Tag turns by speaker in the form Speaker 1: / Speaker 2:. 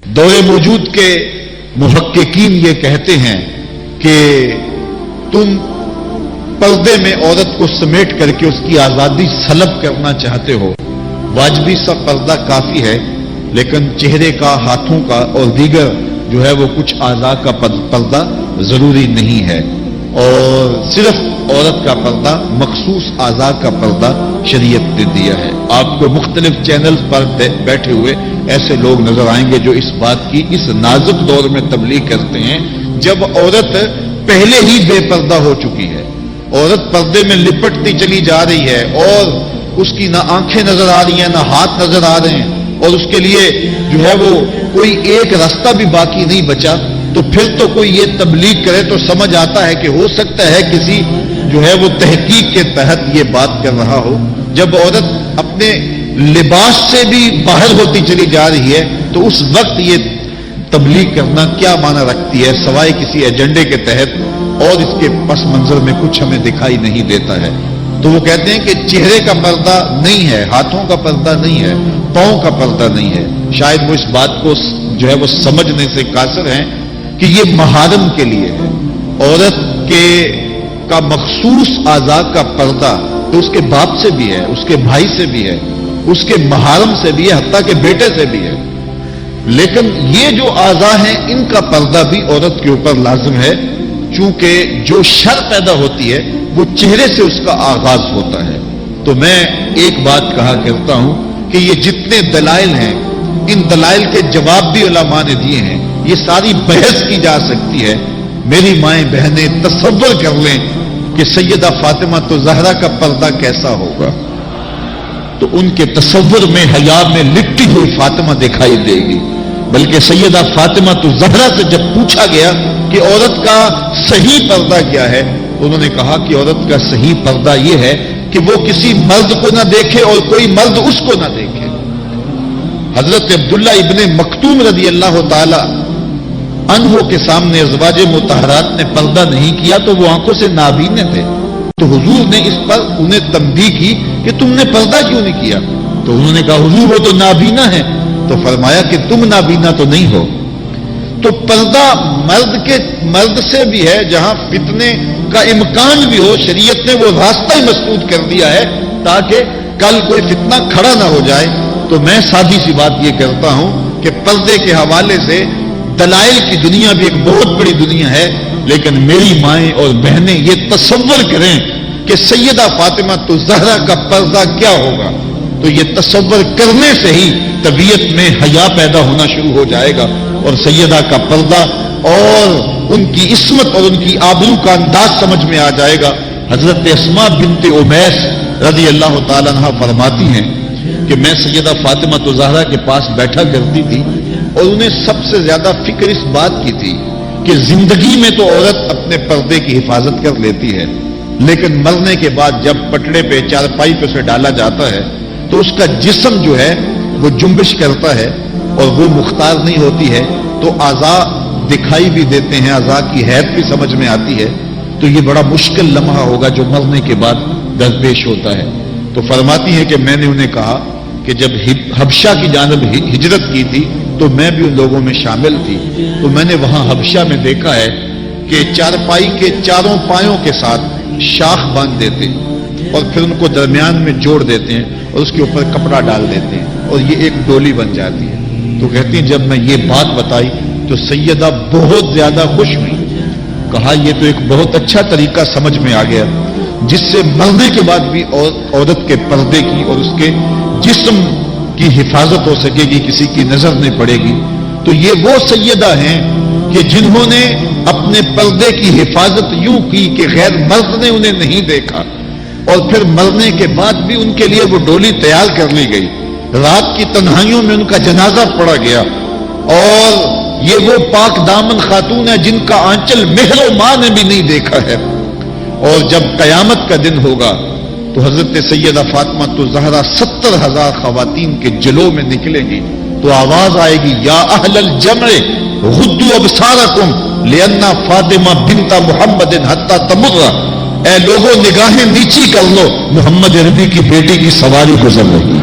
Speaker 1: دور موجود کے محققین یہ کہتے ہیں کہ تم پردے میں عورت کو سمیٹ کر کے اس کی آزادی سلب کرنا چاہتے ہو، واجبی سا پردہ کافی ہے، لیکن چہرے کا، ہاتھوں کا اور دیگر جو ہے وہ کچھ اعضاء کا پردہ ضروری نہیں ہے، اور صرف عورت کا پردہ، مخصوص اعضاء کا پردہ شریعت نے دیا ہے۔ آپ کو مختلف چینل پر بیٹھے ہوئے ایسے لوگ نظر آئیں گے جو اس بات کی اس نازک دور میں تبلیغ کرتے ہیں جب عورت پہلے ہی بے پردہ ہو چکی ہے، عورت پردے میں لپٹتی چلی جا رہی ہے اور اس کی نہ آنکھیں نظر آ رہی ہیں نہ ہاتھ نظر آ رہے ہیں، اور اس کے لیے جو ہے وہ کوئی ایک راستہ بھی باقی نہیں بچا، تو پھر تو کوئی یہ تبلیغ کرے تو سمجھ آتا ہے کہ ہو سکتا ہے کسی جو ہے وہ تحقیق کے تحت یہ بات کر رہا ہو۔ جب عورت اپنے لباس سے بھی باہر ہوتی چلی جا رہی ہے تو اس وقت یہ تبلیغ کرنا کیا معنی رکھتی ہے سوائے کسی ایجنڈے کے تحت، اور اس کے پس منظر میں کچھ ہمیں دکھائی نہیں دیتا ہے۔ تو وہ کہتے ہیں کہ چہرے کا پردہ نہیں ہے، ہاتھوں کا پردہ نہیں ہے، پاؤں کا پردہ نہیں ہے۔ شاید وہ اس بات کو جو ہے وہ سمجھنے سے قاصر ہیں کہ یہ محارم کے لیے ہے۔ عورت کا مخصوص اعضاء کا پردہ تو اس کے باپ سے بھی ہے، اس کے بھائی سے بھی ہے، اس کے محارم سے بھی ہے، حتیٰ کہ بیٹے سے بھی ہے، لیکن یہ جو اعضاء ہیں ان کا پردہ بھی عورت کے اوپر لازم ہے، چونکہ جو شر پیدا ہوتی ہے وہ چہرے سے اس کا آغاز ہوتا ہے۔ تو میں ایک بات کہا کرتا ہوں کہ یہ جتنے دلائل ہیں ان دلائل کے جواب بھی علماء نے دیے ہیں، یہ ساری بحث کی جا سکتی ہے۔ میری مائیں بہنیں تصور کر لیں کہ سیدہ فاطمہ تو زہرا کا پردہ کیسا ہوگا، تو ان کے تصور میں حیا میں لپٹی ہوئی فاطمہ دکھائی دے گی۔ بلکہ سیدہ فاطمہ تو زہرا سے جب پوچھا گیا کہ عورت کا صحیح پردہ کیا ہے، انہوں نے کہا کہ عورت کا صحیح پردہ یہ ہے کہ وہ کسی مرد کو نہ دیکھے اور کوئی مرد اس کو نہ دیکھے۔ حضرت عبداللہ ابن مکتوم رضی اللہ تعالی عنہ کے سامنے ازواج مطہرات نے پردہ نہیں کیا تو وہ آنکھوں سے نابینے تھے، تو حضور نے اس پر انہیں تنبیہ کی کہ تم نے پردہ کیوں نہیں کیا؟ تو انہوں نے کہا حضور وہ تو نابینا ہے، تو فرمایا کہ تم نابینا تو نہیں ہو۔ تو پردہ مرد سے بھی ہے، جہاں فتنے کا امکان بھی ہو، شریعت نے وہ راستہ ہی مسدود کر دیا ہے تاکہ کل کوئی فتنہ کھڑا نہ ہو جائے۔ تو میں سادی سی بات یہ کرتا ہوں کہ پردے کے حوالے سے دلائل کی دنیا بھی ایک بہت بڑی دنیا ہے، لیکن میری مائیں اور بہنیں یہ تصور کریں کہ سیدہ فاطمہ تو زہرا کا پردہ کیا ہوگا، تو یہ تصور کرنے سے ہی طبیعت میں حیا پیدا ہونا شروع ہو جائے گا، اور سیدہ کا پردہ اور ان کی عصمت اور ان کی آبرو کا انداز سمجھ میں آ جائے گا۔ حضرت اسماء بنت امیس رضی اللہ تعالیٰ عنہ فرماتی ہیں کہ میں سیدہ فاطمہ تو زہرا کے پاس بیٹھا کرتی تھی، اور انہیں سب سے زیادہ فکر اس بات کی تھی کہ زندگی میں تو عورت اپنے پردے کی حفاظت کر لیتی ہے، لیکن مرنے کے بعد جب پٹڑے پہ چارپائی پہ اسے ڈالا جاتا ہے تو اس کا جسم جو ہے وہ جنبش کرتا ہے اور وہ مختار نہیں ہوتی ہے، تو اعضاء دکھائی بھی دیتے ہیں، اعضاء کی حیت بھی سمجھ میں آتی ہے، تو یہ بڑا مشکل لمحہ ہوگا جو مرنے کے بعد درپیش ہوتا ہے۔ تو فرماتی ہے کہ میں نے انہیں کہا کہ جب حبشہ کی جانب ہجرت کی تھی تو میں بھی ان لوگوں میں شامل تھی، تو میں نے وہاں حبشہ میں دیکھا ہے کہ چارپائی کے چاروں پایوں کے ساتھ شاخ باندھ دیتے ہیں اور پھر ان کو درمیان میں جوڑ دیتے ہیں اور اس کے اوپر کپڑا ڈال دیتے ہیں اور یہ ایک ڈولی بن جاتی ہے۔ تو کہتی ہیں جب میں یہ بات بتائی تو سیدہ بہت زیادہ خوش ہوئی، کہا یہ تو ایک بہت اچھا طریقہ سمجھ میں آ گیا جس سے مرنے کے بعد بھی عورت کے پردے کی اور اس کے جسم کی حفاظت ہو سکے گی، کسی کی نظر نہیں پڑے گی۔ تو یہ وہ سیدہ ہیں کہ جنہوں نے اپنے پردے کی حفاظت یوں کی کہ غیر مرد نے انہیں نہیں دیکھا، اور پھر مرنے کے بعد بھی ان کے لیے وہ ڈولی تیار کر لی گئی، رات کی تنہائیوں میں ان کا جنازہ پڑا گیا، اور یہ وہ پاک دامن خاتون ہے جن کا آنچل مہر و ماں نے بھی نہیں دیکھا ہے۔ اور جب قیامت کا دن ہوگا تو حضرت سیدہ فاطمہ تو زہرا 70,000 خواتین کے جلو میں نکلے گی، تو آواز آئے گی یا اہل الجمع غضوا ابصارکم لأن فاطمہ بنت محمد حتی تمر، اے لوگوں نگاہیں نیچی کر لو، محمد عربی کی بیٹی کی سواری گزر رہی۔